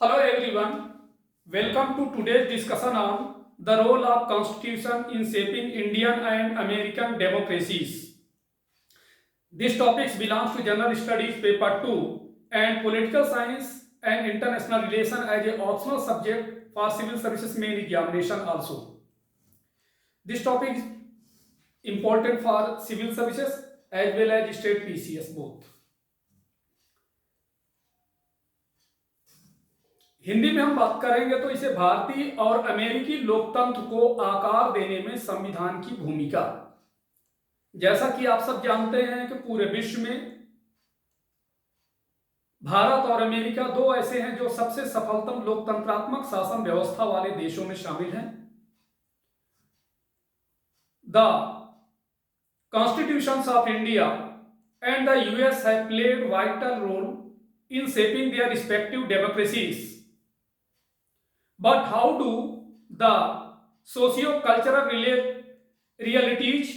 Hello everyone, welcome to today's discussion on the role of Constitution in shaping Indian and American democracies. This topic belongs to General Studies Paper 2 and Political Science and International Relations as a optional subject for Civil Services main examination also. This topic is important for Civil Services as well as State PCS both. Hindi में हम बात करेंगे तो इसे भारतीय और अमेरिकी लोकतंत्र को आकार देने में संविधान की भूमिका। जैसा कि आप सब जानते हैं कि पूरे विश्व में भारत और अमेरिका दो ऐसे हैं जो सबसे सफलतम लोकतंत्रात्मक शासन व्यवस्था वाले देशों में शामिल हैं। The constitutions of India and the US have played vital role in shaping their respective democracies. But how do the socio-cultural realities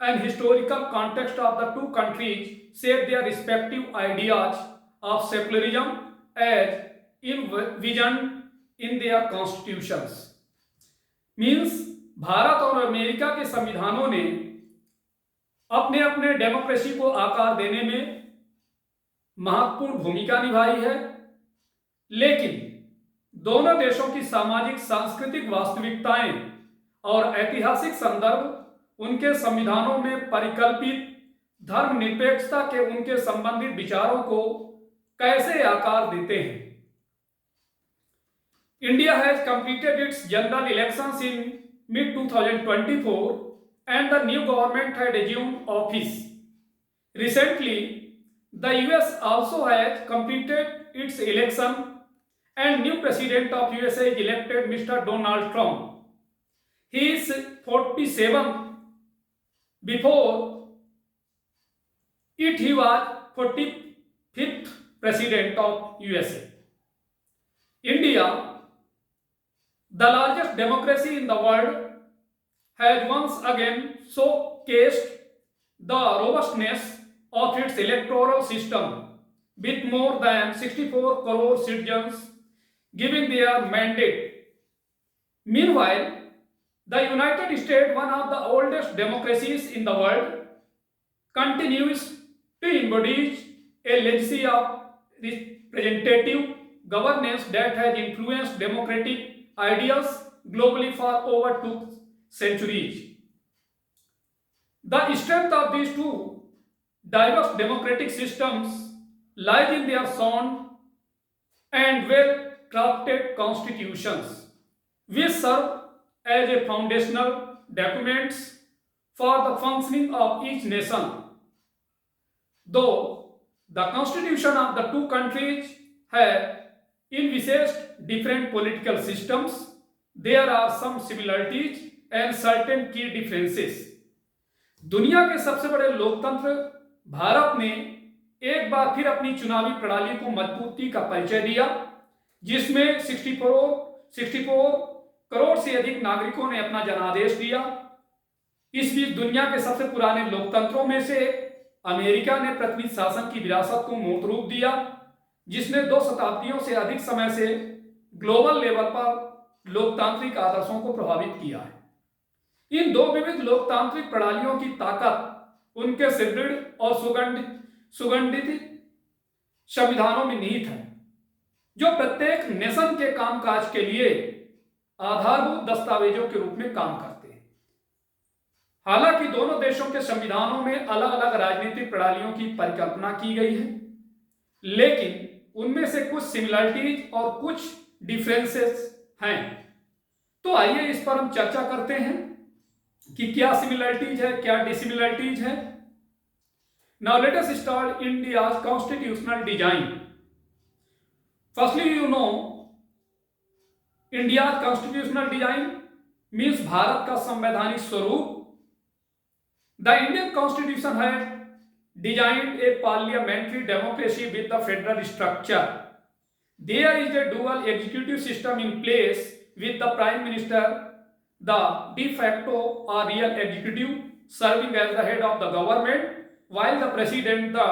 and historical context of the two countries shape their respective ideas of secularism as envisioned in their constitutions? Means Bharat और America के संविधानों ने अपने अपने democracy को आकार देने में महत्वपूर्ण भूमिका निभाई है, लेकिन दोनों देशों की सामाजिक सांस्कृतिक वास्तविकताएं और ऐतिहासिक संदर्भ उनके संविधानों में परिकल्पित धर्मनिरपेक्षता के उनके संबंधित विचारों को कैसे आकार देते हैं. India has completed it's general elections in mid 2024 and the new government had assumed office. Recently, the US also has completed its election and new president of USA is elected Mr. Donald Trump. He is 47. Before it he was 45th president of USA. India, the largest democracy in the world, has once again showcased the robustness of its electoral system with more than 64 crore citizens giving their mandate. Meanwhile, the United States, one of the oldest democracies in the world, continues to embody a legacy of representative governance that has influenced democratic ideals globally for over 2 centuries. The strength of these two diverse democratic systems lies in their sound and well-crafted constitutions, which serve as a foundational documents for the functioning of each nation. Though the constitution of the two countries have envisaged different political systems, there are some similarities and certain key differences. दुनिया के सबसे बड़े लोकतंत्र भारत ने एक बार फिर अपनी चुनावी प्रणाली को मजबूती का परिचय दिया, जिसमें 64 करोड़ से अधिक नागरिकों ने अपना जनादेश दिया. इस बीच दुनिया के सबसे पुराने लोकतंत्रों में से अमेरिका ने प्रतिनिधि शासन की विरासत को मूर्त रूप दिया, जिसने 2 शताब्दियों से अधिक समय से ग्लोबल लेवल पर लोकतांत्रिक आदर्शों को प्रभावित किया है. इन दो विविध लोकतांत्रिक प्रणालियों की ताकत उनके सुदृढ़ और सुगठित संविधानों में निहित है, जो प्रत्येक नेशन के कामकाज के लिए आधारभूत दस्तावेजों के रूप में काम करते हैं. हालांकि दोनों देशों के संविधानों में अलग अलग राजनीतिक प्रणालियों की परिकल्पना की गई है, लेकिन उनमें से कुछ सिमिलरिटीज और कुछ डिफरेंसेस हैं. तो आइए इस पर हम चर्चा करते हैं कि क्या सिमिलरिटीज है, क्या डिसिमिलरिटीज है. Now let us start India's constitutional design. Firstly, you know, India's constitutional design means Bharat का संवैधानिक स्वरूप. The Indian Constitution has designed a parliamentary democracy with the federal structure. There is a dual executive system in place with the Prime Minister, the de facto or real executive, serving as the head of the government, while the President, the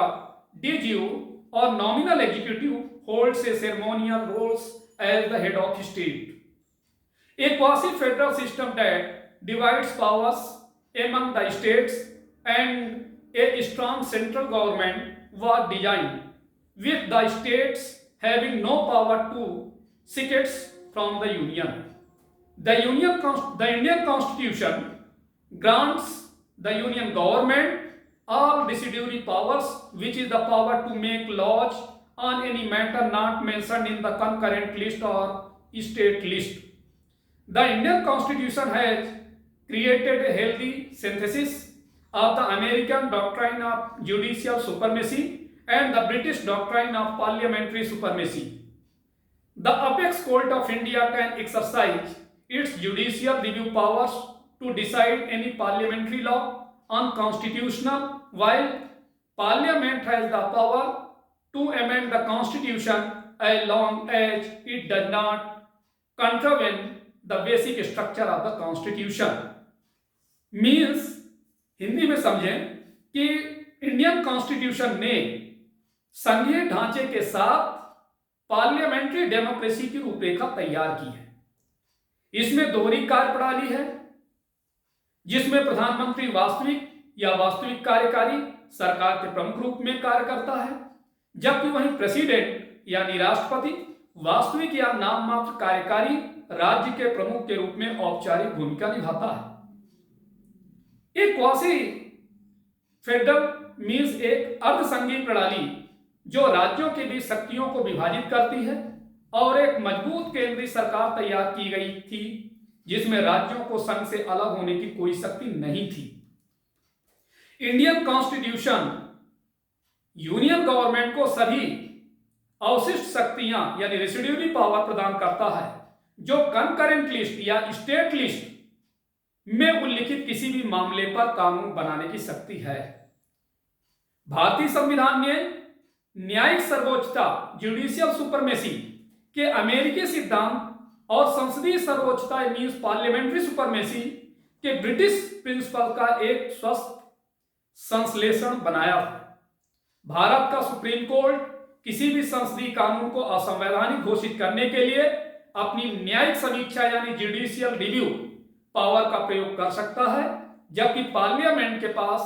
de jure or nominal executive, holds a ceremonial roles as the head of state. A quasi-federal system that divides powers among the states and a strong central government was designed, with the states having no power to secede from the Union. The Indian Constitution grants the Union government all deciduary powers, which is the power to make laws on any matter not mentioned in the concurrent list or state list. The Indian Constitution has created a healthy synthesis of the American doctrine of judicial supremacy and the British doctrine of parliamentary supremacy. The apex court of India can exercise its judicial review powers to decide any parliamentary law unconstitutional, while Parliament has the power to amend the Constitution as long as it does not contravene the basic structure of the Constitution. Means Hindi में समझें कि Indian constitution ने संघीय ढांचे के साथ parliamentary democracy की रूपरेखा तैयार की है। इसमें दोहरी कार्यप्रणाली है, जिसमें प्रधानमंत्री वास्तविक या वास्तविक कार्यकारी सरकार के प्रमुख रूप में कार्य करता है, जबकि वहीं प्रेसिडेंट यानी राष्ट्रपति वास्तविक या नाम मात्र कार्यकारी राज्य के प्रमुख के रूप में औपचारिक भूमिका निभाता है। एक क्वासी फेडरल मीन्स एक अर्धसंघीय प्रणाली जो राज्यों के बीच शक्तियों को विभाजित करती है, और एक मजबूत केंद्रीय सरकार तैयार की गई थी जिसमें राज्यों को संघ से अलग होने की कोई शक्ति नहीं थी। इंडियन कॉन्स्टिट्यूशन यूनियन गवर्नमेंट को सभी अवशिष्ट शक्तियां यानी रेसिड्यूरी पावर प्रदान करता है, जो कंकरेंट लिस्ट या स्टेट लिस्ट में उल्लिखित किसी भी मामले पर कानून बनाने की शक्ति है। भारतीय संविधान ने न्यायिक सर्वोच्चता जुडिशियल सुपरमेसी के अमेरिकी सिद्धांत और संसदीय सर्वोच्चता मीन्स पार्लियामेंट्री सुपरमेसी के ब्रिटिश प्रिंसिपल का एक स्वस्थ संश्लेषण बनाया है। भारत का सुप्रीम कोर्ट किसी भी संसदीय कानून को असंवैधानिक घोषित करने के लिए अपनी न्यायिक समीक्षा यानी जुडिशियल रिव्यू पावर का प्रयोग कर सकता है, जबकि पार्लियामेंट के पास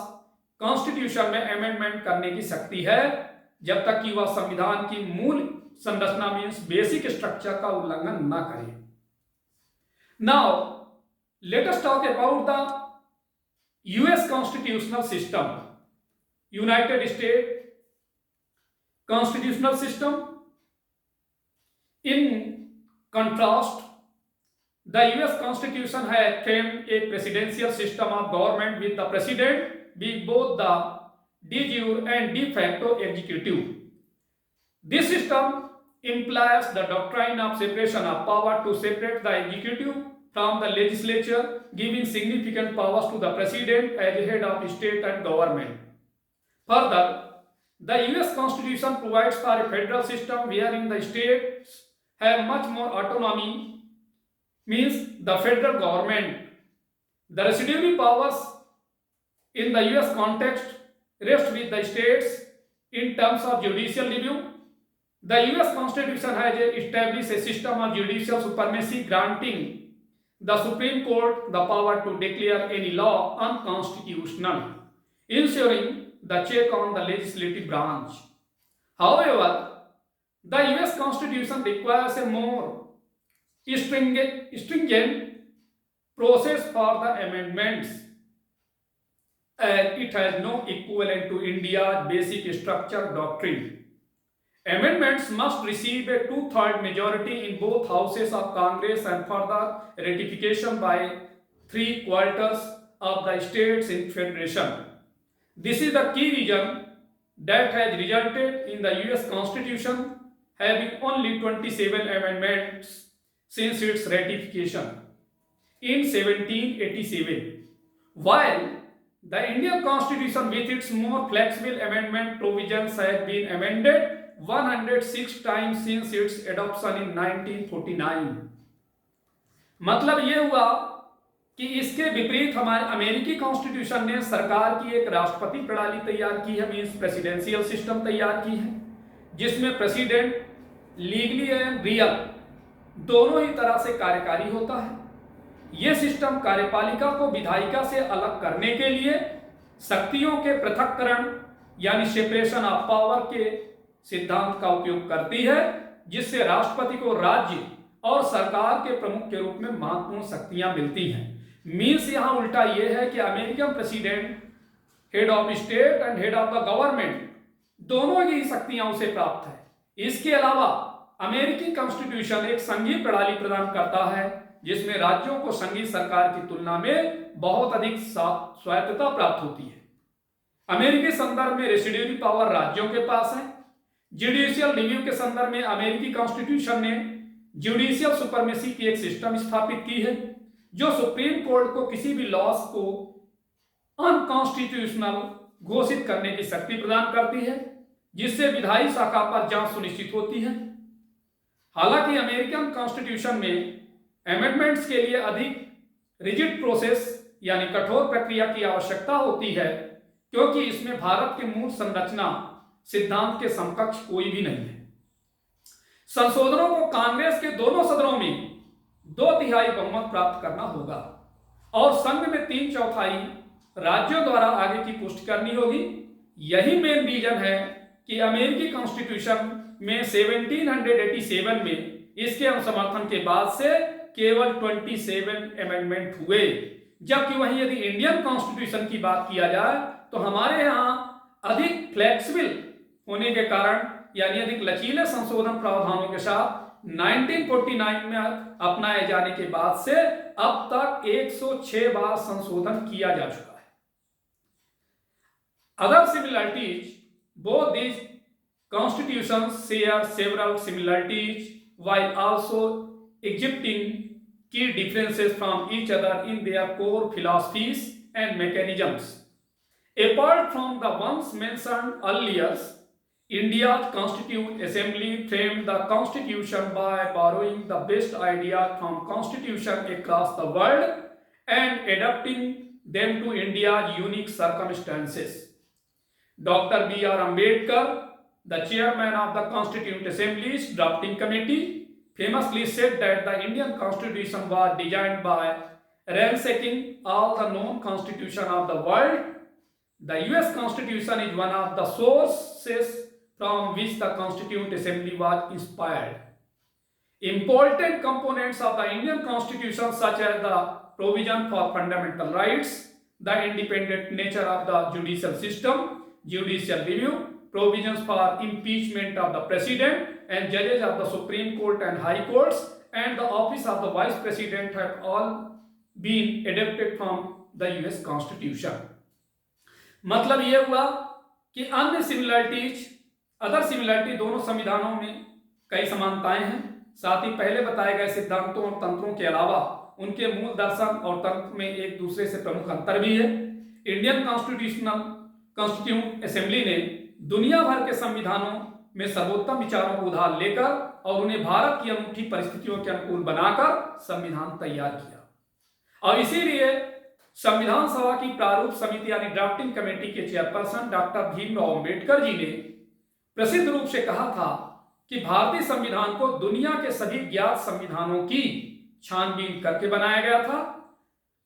कॉन्स्टिट्यूशन में अमेंडमेंट करने की शक्ति है, जब तक कि वह संविधान की मूल संरचना मीन्स बेसिक स्ट्रक्चर का उल्लंघन ना करे। Now let us talk about the US constitutional system, United state constitutional system. In contrast, the US Constitution has framed a presidential system of government, with the president being both the de jure and de facto executive. This system implies the doctrine of separation of power to separate the executive from the legislature, giving significant powers to the president as head of state and government. Further, the US Constitution provides for a federal system wherein the states have much more autonomy, means the federal government. The residuary powers in the US context rest with the states in terms of judicial review. The US Constitution has established a system of judicial supremacy, granting the Supreme Court the power to declare any law unconstitutional, ensuring the check on the legislative branch. However, the US Constitution requires a more stringent process for the amendments, and it has no equivalent to India's basic structure doctrine. Amendments must receive a two-thirds majority in both houses of Congress and further ratification by 3/4 of the states in federation. This is the key reason that has resulted in the US Constitution having only 27 amendments since its ratification in 1787, while the Indian Constitution with its more flexible amendment provisions has been amended 106 times since its adoption in 1949. मतलब ये हुआ कि इसके विपरीत हमारे अमेरिकी constitution ने सरकार की एक राष्ट्रपति प्रणाली तैयार की है, मीन्स प्रेसिडेंशियल सिस्टम तैयार की है, जिसमें प्रेसिडेंट लीगली एंड रियल दोनों ही तरह से कार्यकारी होता है। यह सिस्टम कार्यपालिका को विधायिका से अलग करने के लिए शक्तियों के पृथक्करण यानी सेपरेशन ऑफ पावर के सिद्धांत का उपयोग करती है, जिससे राष्ट्रपति को राज्य और सरकार के प्रमुख के रूप में महत्वपूर्ण शक्तियां मिलती हैं। मीन्स यहां उल्टा यह है कि American president, head of state and head of the government, दोनों की शक्तियां उसे प्राप्त है। इसके अलावा अमेरिकी कॉन्स्टिट्यूशन एक संघीय प्रणाली प्रदान करता है, जिसमें राज्यों को संघीय सरकार की तुलना में बहुत अधिक स्वायत्तता प्राप्त होती है। अमेरिकी संदर्भ में रेसिड्यूरी पावर राज्यों के पास है। जुडिशियल रिव्यू के संदर्भ में अमेरिकी कॉन्स्टिट्यूशन ने जुडिशियल सुपरमेसी की एक सिस्टम स्थापित की है, जो सुप्रीम कोर्ट को किसी भी लॉस को अनकॉन्स्टिट्यूशनल घोषित करने की शक्ति प्रदान करती है, जिससे विधायी शाखा पर जांच सुनिश्चित होती है। हालांकि अमेरिकन कॉन्स्टिट्यूशन में अमेंडमेंट्स के लिए अधिक रिजिड प्रोसेस यानी कठोर प्रक्रिया की आवश्यकता होती है, क्योंकि इसमें भारत के मूल संरचना सिद्धांत के समकक्ष कोई भी नहीं है। संशोधनों को कांग्रेस के दोनों सदनों में 2/3 बहुमत प्राप्त करना होगा और संघ में 3/4 राज्यों द्वारा आगे की पुष्टि करनी होगी। यही मेन रीजन है कि अमेरिकी कॉन्स्टिट्यूशन में 1787 में इसके समर्थन के बाद से केवल 27 अमेंडमेंट हुए, जबकि वहीं यदि इंडियन कॉन्स्टिट्यूशन की बात किया जाए तो हमारे यहाँ अधिक फ्लेक्सिबल होने के कारण यानी अधिक लचीले संशोधन प्रावधानों के साथ 1949 में अपनाए जाने के बाद से अब तक 106 बार संशोधन किया जा चुका है। Other similarities, both these constitutions share several similarities while also exhibiting key differences from each other in their core philosophies and mechanisms. Apart from the ones mentioned earlier, India's Constituent Assembly framed the Constitution by borrowing the best ideas from constitutions across the world and adapting them to India's unique circumstances. Dr. B.R. Ambedkar, the chairman of the Constituent Assembly's drafting committee, famously said that the Indian Constitution was designed by ransacking all the known constitutions of the world. The US Constitution is one of the sources from which the Constituent Assembly was inspired. Important components of the Indian Constitution, such as the provision for fundamental rights, the independent nature of the judicial system, judicial review, provisions for impeachment of the president and judges of the Supreme Court and High Courts, and the office of the Vice President have all been adapted from the US Constitution. मतलब ये हुआ कि अन्य similarities, other similarity दोनों संविधानों में कई समानताएं हैं। साथ ही पहले बताए गए सिद्धांतों और तंत्रों के अलावा उनके मूल दर्शन और तंत्र में एक दूसरे से प्रमुख अंतर भी है। इंडियन कॉन्स्टिट्यूंट असेंबली ने दुनिया भर के संविधानों में सर्वोत्तम विचारों को उधार लेकर और उन्हें भारत की अनूठी परिस्थितियों के अनुकूल बनाकर संविधान तैयार किया। और इसीलिए संविधान सभा की प्रारूप समिति यानी ड्राफ्टिंग कमेटी के चेयरपर्सन डॉक्टर भीमराव अंबेडकर जी ने प्रसिद्ध रूप से कहा था कि भारतीय संविधान को दुनिया के सभी ज्ञात संविधानों की छानबीन करके बनाया गया था।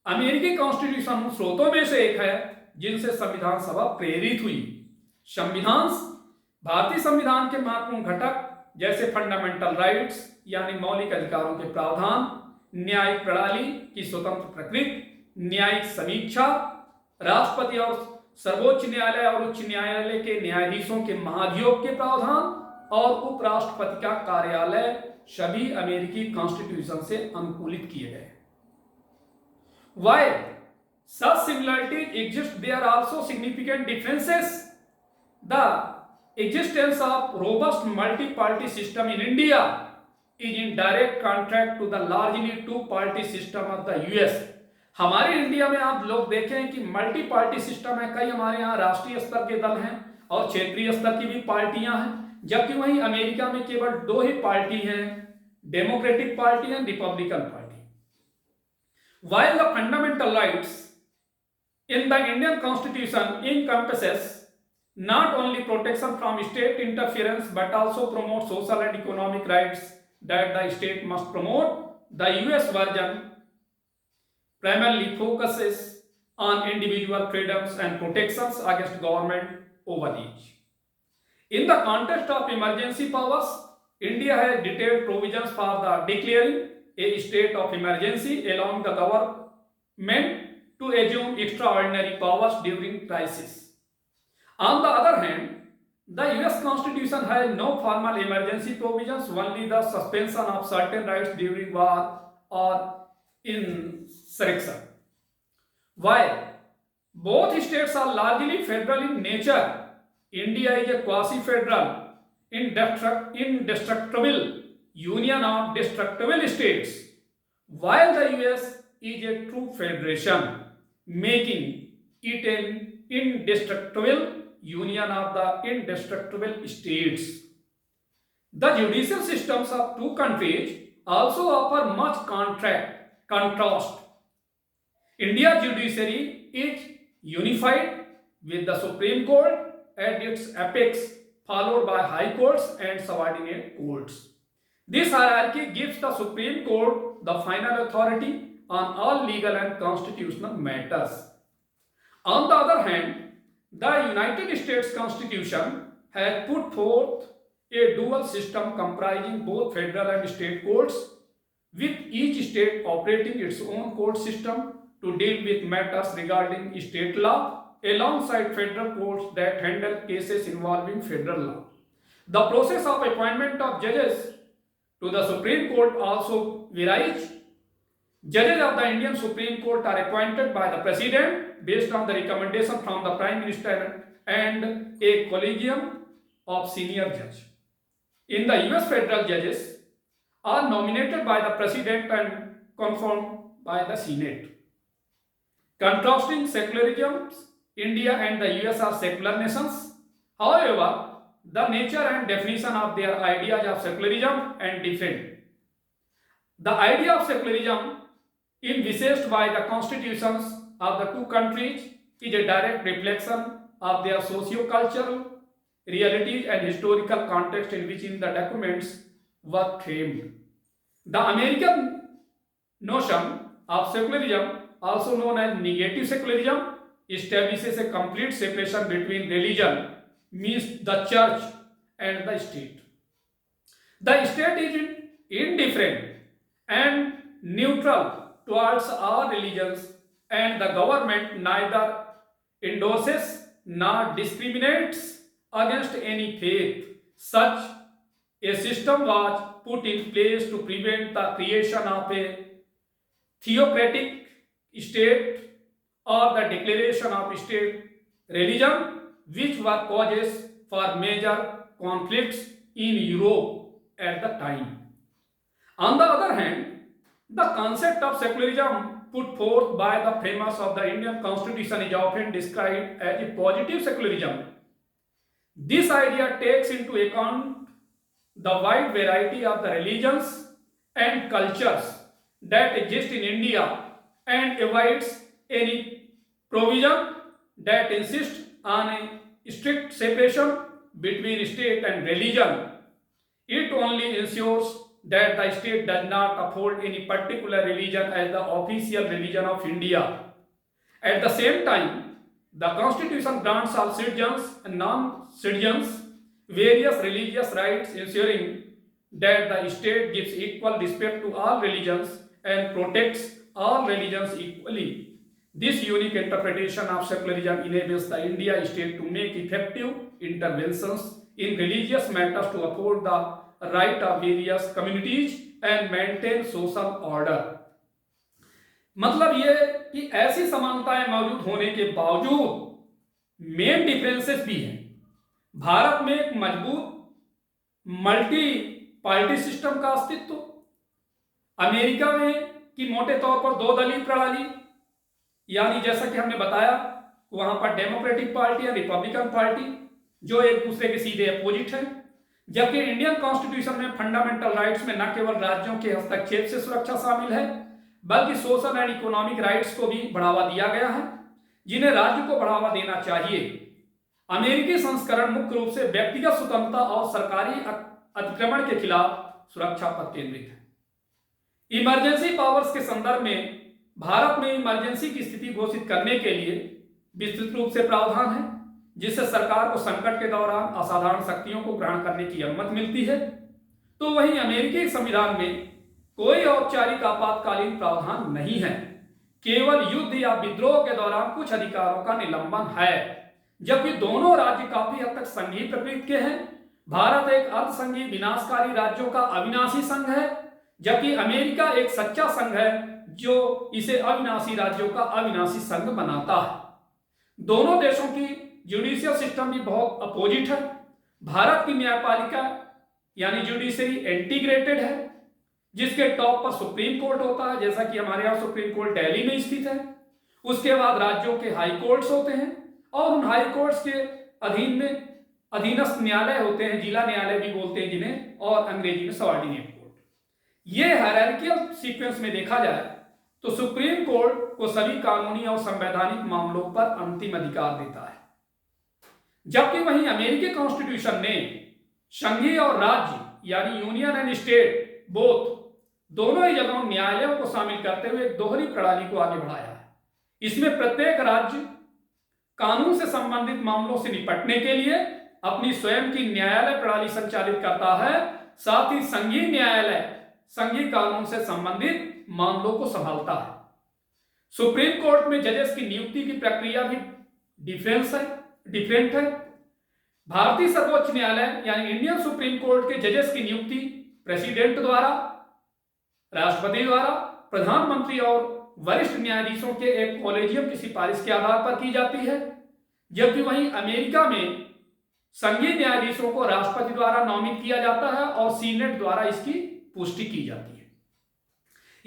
अमेरिकी कॉन्स्टिट्यूशन उन स्रोतों में से एक है जिनसे संविधान सभा प्रेरित हुई। भारतीय संविधान के महत्वपूर्ण घटक जैसे फंडामेंटल राइट्स यानी मौलिक अधिकारों के प्रावधान, न्यायिक प्रणाली की स्वतंत्र प्रकृति, न्यायिक समीक्षा, राष्ट्रपति और सर्वोच्च न्यायालय और उच्च न्यायालय के न्यायाधीशों के महाभियोग के प्रावधान और उपराष्ट्रपति का कार्यालय सभी अमेरिकी कॉन्स्टिट्यूशन से अनुकूलित किए गए। While such similarities exist, there are also significant differences. The existence of robust multi-party system in India is in direct contrast to the largely two-party system of the US. हमारे इंडिया में आप लोग देखें कि मल्टी पार्टी सिस्टम है। कई हमारे यहाँ राष्ट्रीय स्तर के दल हैं और क्षेत्रीय स्तर की भी पार्टियां हैं, जबकि वहीं अमेरिका में केवल 2 ही पार्टी हैं, democratic party and Republican party. While the fundamental rights in the Indian Constitution encompasses not only protection from state interference but also promote social and economic rights, that the state must promote. The US version primarily focuses on individual freedoms and protections against government overreach. In the context of emergency powers, India has detailed provisions for the declaring a state of emergency, allowing the government to assume extraordinary powers during crisis. On the other hand, the US Constitution has no formal emergency provisions, only the suspension of certain rights during war or insurrection. While both states are largely federal in nature, India is a quasi-federal, indestructible union of destructible states, while the US is a true federation, making it an indestructible union of the indestructible states. The judicial systems of two countries also offer much contrast. India's judiciary is unified with the Supreme Court at its apex, followed by high courts and subordinate courts. This hierarchy gives the Supreme Court the final authority on all legal and constitutional matters. On the other hand, the United States Constitution has put forth a dual system comprising both federal and state courts, with each state operating its own court system to deal with matters regarding state law, alongside federal courts that handle cases involving federal law. The process of appointment of judges to the Supreme Court also varies. Judges of the Indian Supreme Court are appointed by the President based on the recommendation from the Prime Minister and a collegium of senior judges. In the US, federal judges are nominated by the President and confirmed by the Senate. Contrasting secularisms, India and the US are secular nations. However, the nature and definition of their ideas of secularism are different. The idea of secularism, envisaged by the constitutions of the two countries, is a direct reflection of their socio-cultural realities and historical context in which the documents were framed. The American notion of secularism, also known as negative secularism, establishes a complete separation between religion, means the church, and the state. The state is indifferent and neutral towards all religions, and the government neither endorses nor discriminates against any faith. Such a system was put in place to prevent the creation of a theocratic state or the declaration of state religion, which were causes for major conflicts in Europe at the time. On the other hand, the concept of secularism put forth by the framers of the Indian Constitution is often described as a positive secularism. This idea takes into account the wide variety of the religions and cultures that exist in India and avoids any provision that insists on a strict separation between state and religion. It only ensures that the state does not uphold any particular religion as the official religion of India. At the same time, the Constitution grants all citizens and non-citizens various religious rights, ensuring that the state gives equal respect to all religions and protects all religions equally. This unique interpretation of secularism enables the India state to make effective interventions in religious matters to uphold the right of various communities and maintain social order. मतलब ये कि ऐसी समानताएं मौजूद होने के बावजूद main differences भी हैं। भारत में एक मजबूत मल्टी पार्टी सिस्टम का अस्तित्व, अमेरिका में कि मोटे तौर पर दो दलीय प्रणाली, यानी जैसा कि हमने बताया वहां पर डेमोक्रेटिक पार्टी या रिपब्लिकन पार्टी जो एक दूसरे के सीधे अपोजिट है, जबकि इंडियन कॉन्स्टिट्यूशन में फंडामेंटल राइट्स में न केवल राज्यों के हस्तक्षेप से सुरक्षा शामिल है बल्कि सोशल एंड इकोनॉमिक राइट्स को भी बढ़ावा दिया गया है जिन्हें राज्य को बढ़ावा देना चाहिए। अमेरिकी संस्करण मुख्य रूप से व्यक्तिगत स्वतंत्रता और सरकारी अतिक्रमण के खिलाफ सुरक्षा पर केंद्रित है। इमरजेंसी पावर्स के संदर्भ में भारत में इमरजेंसी की स्थिति घोषित करने के लिए विस्तृत रूप से प्रावधान है, जिससे सरकार को संकट के दौरान असाधारण शक्तियों को ग्रहण करने की अनुमति मिलती है। तो वहीं अमेरिकी संविधान में कोई औपचारिक आपातकालीन प्रावधान नहीं है, केवल युद्ध या विद्रोह के दौरान कुछ अधिकारों का निलंबन है, जबकि दोनों राज्य काफी हद तक संघीय प्रकृति के हैं। भारत एक अर्धसंघीय विनाशकारी राज्यों का अविनाशी संघ है, जबकि अमेरिका एक सच्चा संघ है जो इसे अविनाशी राज्यों का अविनाशी संघ बनाता है। दोनों देशों की जुडिशियल सिस्टम भी बहुत अपोजिट है। भारत की न्यायपालिका यानी जुडिशरी इंटीग्रेटेड है, जिसके टॉप पर सुप्रीम कोर्ट होता है, जैसा कि हमारे यहाँ सुप्रीम कोर्ट दिल्ली में स्थित है। उसके बाद राज्यों के हाई कोर्ट्स होते हैं और उन हाई कोर्ट्स के अधीन में अधीनस्थ न्यायालय होते हैं, जिला न्यायालय भी बोलते हैं जिन्हें, और अंग्रेजी में सबऑर्डिनेट कोर्ट। ये हायरार्कियल सीक्वेंस में देखा जाए तो सुप्रीम कोर्ट को सभी कानूनी और संवैधानिक मामलों पर अंतिम अधिकार देता है, जबकि वहीं अमेरिकी कॉन्स्टिट्यूशन ने संघीय और राज्य यानी यूनियन एंड स्टेट बोथ दोनों ही जगहों न्यायालयों को शामिल करते हुए एक दोहरी प्रणाली को आगे बढ़ाया है। इसमें प्रत्येक राज्य कानून से संबंधित मामलों से निपटने के लिए अपनी स्वयं की न्यायालय प्रणाली संचालित करता है, साथ ही संघीय न्यायालय संघीय कानून से संबंधित मामलों को संभालता है। सुप्रीम कोर्ट में जजेस की नियुक्ति की प्रक्रिया भी डिफरेंट है। भारतीय सर्वोच्च न्यायालय यानी इंडियन सुप्रीम कोर्ट के जजेस की नियुक्ति प्रेसिडेंट द्वारा, राष्ट्रपति द्वारा, प्रधानमंत्री और वरिष्ठ न्यायाधीशों के एक कॉलेजियम की सिफारिश के आधार पर की जाती है, जबकि वहीं अमेरिका में संघीय न्यायाधीशों को राष्ट्रपति द्वारा नामित किया जाता है और सीनेट द्वारा इसकी पुष्टि की जाती है।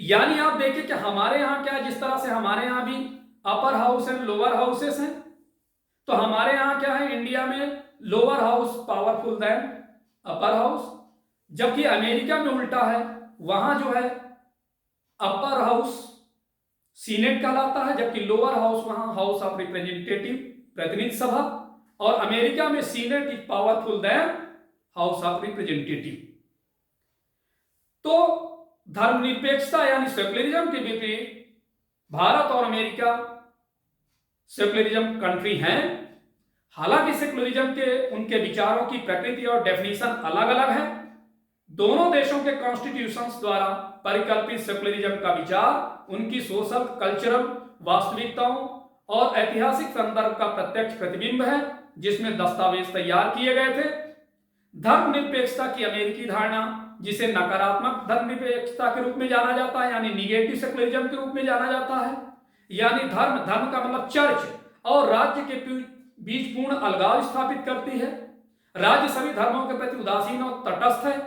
यानी आप देखिए कि हमारे यहाँ क्या, जिस तरह से हमारे यहाँ भी upper house and lower houses हैं, तो हमारे यहाँ क्या है, इंडिया में lower house powerful than upper house, जबकि अमेरिका में उल्टा है। वहां जो है अपर हाउस सीनेट कहलाता है, जबकि लोअर हाउस वहां हाउस ऑफ रिप्रेजेंटेटिव प्रतिनिधि सभा, और अमेरिका में senate is powerful than house of representative. तो धर्मनिरपेक्षता यानी सेक्युलरिज्म के विपरीत भारत और अमेरिका सेक्युलरिज्म कंट्री हैं। हालांकि सेक्युलरिज्म के उनके विचारों की प्रकृति और डेफिनेशन अलग अलग है। दोनों देशों के कॉन्स्टिट्यूशंस द्वारा परिकल्पित सेक्युलरिज्म का विचार उनकी सोशल कल्चरल वास्तविकताओं और ऐतिहासिक संदर्भ का प्रत्यक्ष प्रतिबिंब है, जिसमें दस्तावेज तैयार किए गए थे। धर्मनिरपेक्षता की अमेरिकी धारणा, जिसे नकारात्मक धर्मनिरपेक्षता के रूप में जाना जाता है यानी निगेटिव सेक्युलरिज्म के रूप में जाना जाता है, यानी धर्म का मतलब चर्च और राज्य के बीच पूर्ण अलगाव स्थापित करती है। राज्य सभी धर्मों के प्रति उदासीन और तटस्थ है,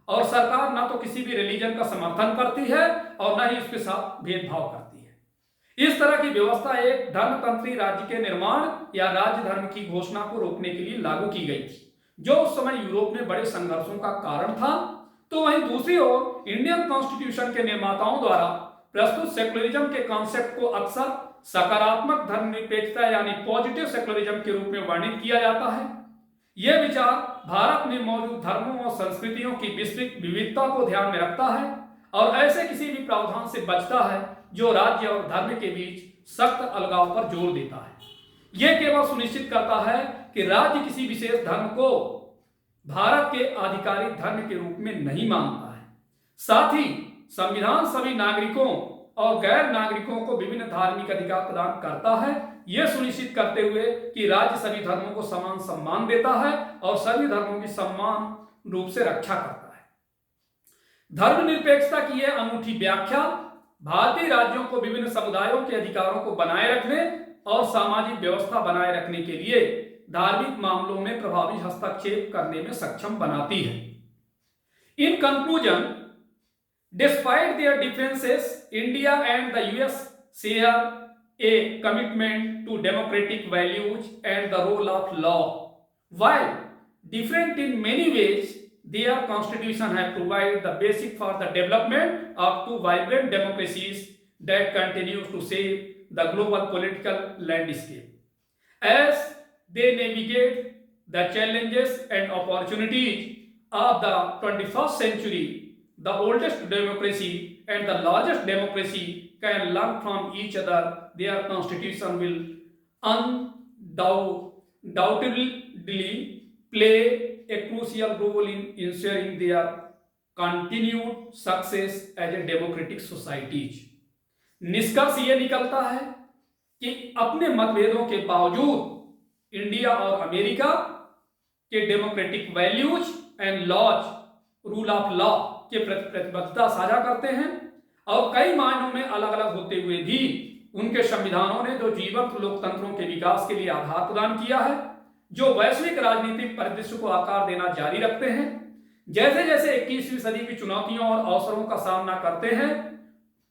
और सरकार ना तो किसी भी रिलीजन का समर्थन करती है और ना ही उसके साथ भेदभाव करती है। इस तरह की व्यवस्था एक धर्मतंत्री राज्य के निर्माण या राज्य धर्म की घोषणा को रोकने के लिए लागू की गई थी, जो उस समय यूरोप में बड़े संघर्षों का कारण था। तो वहीं दूसरी ओर इंडियन कॉन्स्टिट्यूशन के निर्माताओं द्वारा प्रस्तुत सेक्युलरिज्म के कॉन्सेप्ट को अक्सर सकारात्मक धर्मनिरपेक्षता यानी पॉजिटिव सेक्युलरिज्म के रूप में वर्णित किया जाता है। यह विचार भारत में मौजूद धर्मों और संस्कृतियों की विस्तृत विविधता को ध्यान में रखता है और ऐसे किसी भी प्रावधान से बचता है जो राज्य और धर्म के बीच सख्त अलगाव पर जोर देता है। यह केवल सुनिश्चित करता है कि राज्य किसी विशेष धर्म को भारत के आधिकारिक धर्म के रूप में नहीं मानता है। साथ ही संविधान सभी नागरिकों और गैर नागरिकों को विभिन्न धार्मिक अधिकार प्रदान करता है, यह सुनिश्चित करते हुए कि राज्य सभी धर्मों को समान सम्मान देता है और सभी धर्मों की समान रूप से रक्षा करता है। धर्मनिरपेक्षता की यह अनूठी व्याख्या भारतीय राज्यों को विभिन्न समुदायों के अधिकारों को बनाए रखने और सामाजिक व्यवस्था बनाए रखने के लिए धार्मिक मामलों में प्रभावी हस्तक्षेप करने में सक्षम बनाती है। In conclusion, despite their differences, India and the US share a commitment to democratic values and the rule of law. While different in many ways, their constitution has provided the basic for the development of two vibrant democracies that continue to shape the global political landscape. As they navigate the challenges and opportunities of the 21st century, the oldest democracy and the largest democracy can learn from each other. Their constitution will undoubtedly play a crucial role in ensuring their continued success as a democratic societies. निष्कर्ष ये निकलता है कि अपने मतभेदों के बावजूद India और अमेरिका के democratic values and laws, rule of law के प्रति प्रतिबद्धता साझा करते हैं और कई मायनों में अलग अलग होते हुए भी उनके संविधानों ने जो जीवंत लोकतंत्रों के विकास के लिए आधार प्रदान किया है, जो वैश्विक राजनीतिक परिदृश्य को आकार देना जारी रखते हैं। जैसे जैसे 21वीं सदी की चुनौतियों और अवसरों का सामना करते हैं,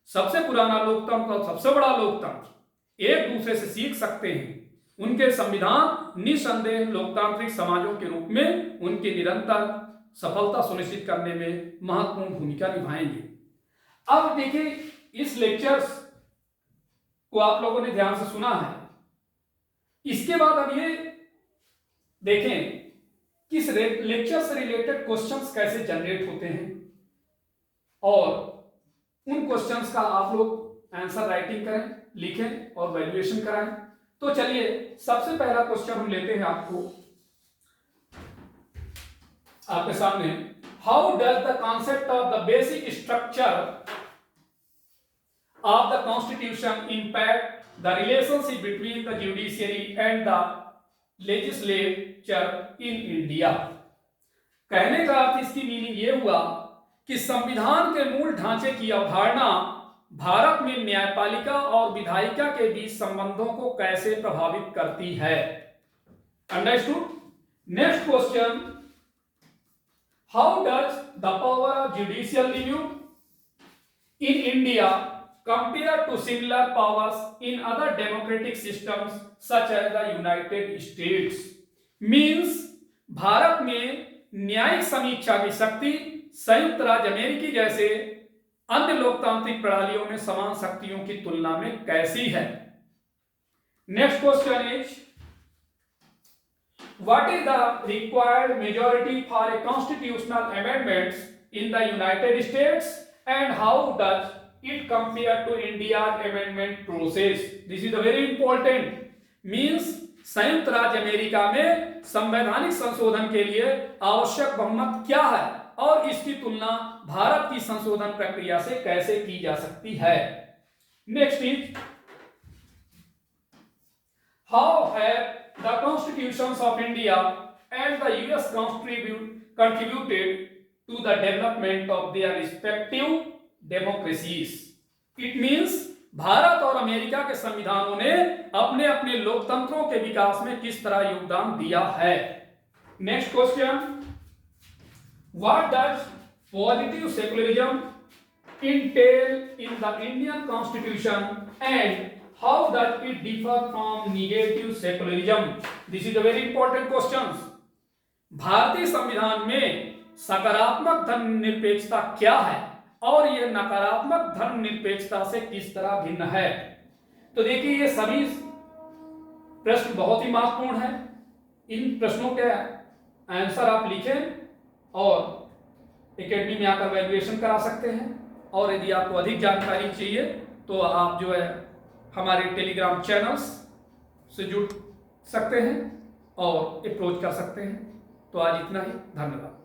सबसे पुराना लोकतंत्र और सबसे बड़ा लोकतंत्र एक दूसरे से सीख सकते हैं। उनके संविधान निसंदेह लोकतांत्रिक समाजों के रूप में उनकी निरंतर सफलता सुनिश्चित करने में महत्वपूर्ण भूमिका निभाएंगे। अब देखिए, इस लेक्चर्स को आप लोगों ने ध्यान से सुना है। इसके बाद अब ये देखें कि इस लेक्चर से रिलेटेड क्वेश्चंस कैसे जनरेट होते हैं और उन क्वेश्चंस का आप लोग आंसर राइटिंग करें, लिखें और वैल्यूएशन कराएं। तो चलिए, सबसे पहला क्वेश्चन हम लेते हैं आपके सामने। How does the concept of the basic structure of the constitution impact the relationship between the judiciary and the legislature in India? कहने का अर्थ, इसकी मीनिंग ये हुआ कि संविधान के मूल ढांचे की अवधारणा भारत में न्यायपालिका और विधायिका के बीच संबंधों को कैसे प्रभावित करती है। Understood? Next question, how does the power of judicial review in India compare to similar powers in other democratic systems such as the United States? Means Bharat में न्यायिक समीक्षा की शक्ति संयुक्त राज्य अमेरिकी जैसे अन्य लोकतांत्रिक प्रणालियों में समान शक्तियों की तुलना में कैसी है। Next question is, what is the required majority for a constitutional amendments in the United States and how does it compare to India's amendment process? This is very important. Means संयुक्त राज्य अमेरिका में संवैधानिक संशोधन के लिए आवश्यक बहुमत क्या है और इसकी तुलना भारत की संशोधन प्रक्रिया से कैसे की जा सकती है। Next is, how have the constitutions of India and the US contributed to the development of their respective democracies? It means Bharat और अमेरिका के संविधानों ने अपने अपने लोकतंत्रों के विकास में किस तरह योगदान दिया है। Next question, what does positive secularism entail in the Indian Constitution and how does it differ from negative secularism? This is a very important question. भारतीय संविधान में सकारात्मक धर्मनिरपेक्षता क्या है और यह नकारात्मक धर्मनिरपेक्षता से किस तरह भिन्न है? तो देखिए, ये सभी प्रश्न बहुत ही महत्वपूर्ण है। इन प्रश्नों के आंसर आप लिखें और एकेडमी में आकर वैल्यूएशन करा सकते हैं। और यदि आपको अधिक जानकारी चाहिए तो आप जो है हमारे टेलीग्राम चैनल्स से जुड़ सकते हैं और अप्रोच कर सकते हैं। तो आज इतना ही, धन्यवाद।